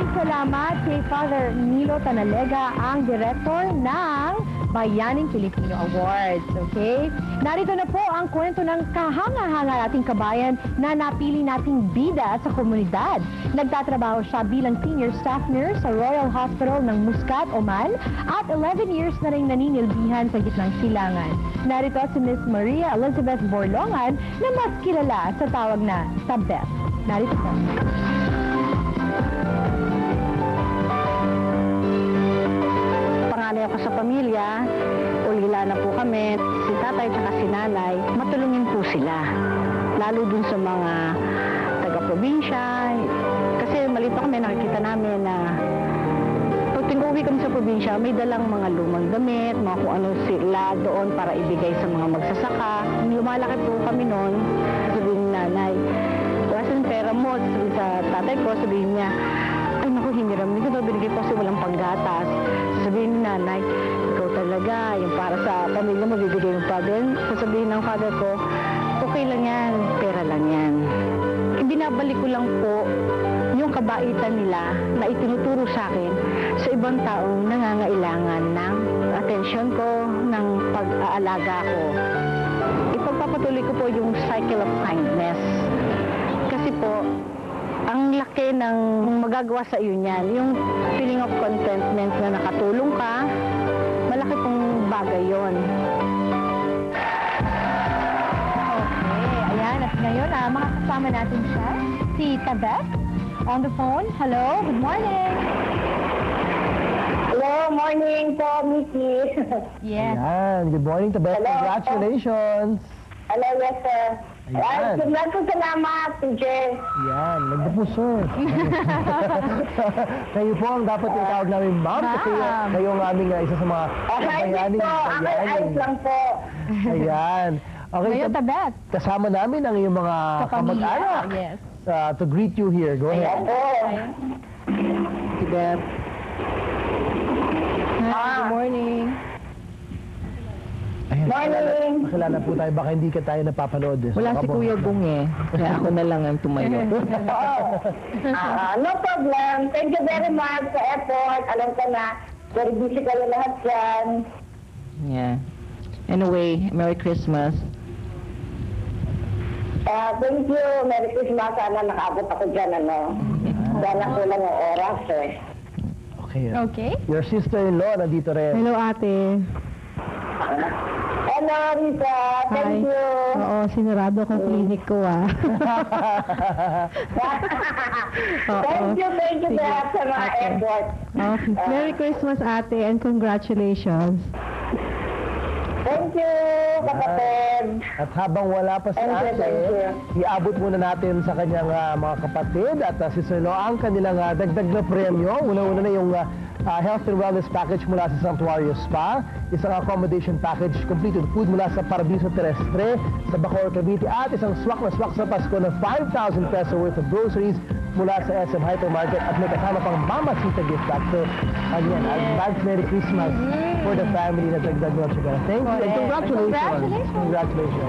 Maraming salamat kay Father Nilo Tanalega, ang direktor ng Bayaning Pilipino Awards. Okay? Narito na po ang kwento ng kahanga-hanga nating kabayan na napili nating bida sa komunidad. Nagtatrabaho siya bilang senior staff nurse sa Royal Hospital ng Muscat, Oman at 11 years na rin naninilbihan sa gitnang silangan. Narito si Miss Maria Elizabeth Borlongan na mas kilala sa tawag na Tabet. Narito po. Panganay ako sa pamilya, ulila na po kami, si tatay at si nanay, matulungin po sila. Lalo dun sa mga taga-probinsya, kasi malito kami, nakikita namin na pag uwi kami sa probinsya, may dalang mga lumang damit, mga kung ano sila doon para ibigay sa mga magsasaka. Lumalaki po kami noon, sabihin ni nanay, wala sa pera mo, sabihin sa tatay ko, sabihin niya, ay naku, hiniram, hindi ko binigay po kasi walang panggatas. Sasabihin ni nanay, ikaw talaga, yung para sa pamilya mo, bibigay yung father. Sasabihin ng father ko, okay lang yan, pera lang yan. Ibinabalik ko lang po yung kabaitan nila na itinuturo sa akin sa ibang taong nangangailangan ng atensyon ko, ng pag-aalaga ko. Ipagpapatuloy ko po yung cycle of kindness. Kasi po, ang laki ng magagawa sa iyo niyan, yung feeling of contentment na nakatulong ka, malaki pong bagay yon. Okay, ayan. At ngayon, makakasama natin siya, si Tabet, on the phone. Hello, good morning. Hello, morning po, Mickey. Yes. Ayan, good morning, Tabet. Hello. Congratulations. Hello, yes, sir. Ayan. Salamat, TJ. Yan, nagpo sir. Kayo po ang dapat itawag namin ma'am kasi kayo ang aming isa sa mga bayaning. Ayos lang po. Ayan. Okay, Ngayon, Tabet. kasama namin ang iyong mga kamag-anak Yes. to greet you here. Go ahead. Tabet. Good morning. Ayan, Morning. makilala po tayo. Baka hindi ka tayo napapanood. Wala si Kuya Bung eh, kaya ako na lang ang tumayo. No problem. Thank you very much sa effort. Alam ko na, very busy kayo lahat dyan. Yeah. Anyway, Merry Christmas. Thank you. Merry Christmas. Sana nakaabot ako dyan, ano. Sana kulang ang oras, eh. Okay. Okay. Your sister-in-law nandito rin. Hello, ate. Hello, Rita. Thank you. Oo, sinurado ko clinic ko Thank you sa mga effort. Okay. Merry Christmas, ate, and congratulations. Thank you, kapatid. At habang wala pa si Thank ate, you. iabot muna natin sa kanyang mga kapatid at sister-in-law ang kanilang dagdag na premyo. Una-una na yung health and wellness package mula sa Santuario Spa, isang accommodation package complete with food mula sa Paradiso Terrestre sa Bacoor, Cavite, at isang swak na swak sa Pasko na 5,000 peso worth of groceries mula sa SM Hypermarket at may kasama pang Mama Sita gift pack. So, again, advance Merry Christmas for the family na dagdag Noche Buena. Thank you and congratulations. Congratulations. Congratulations.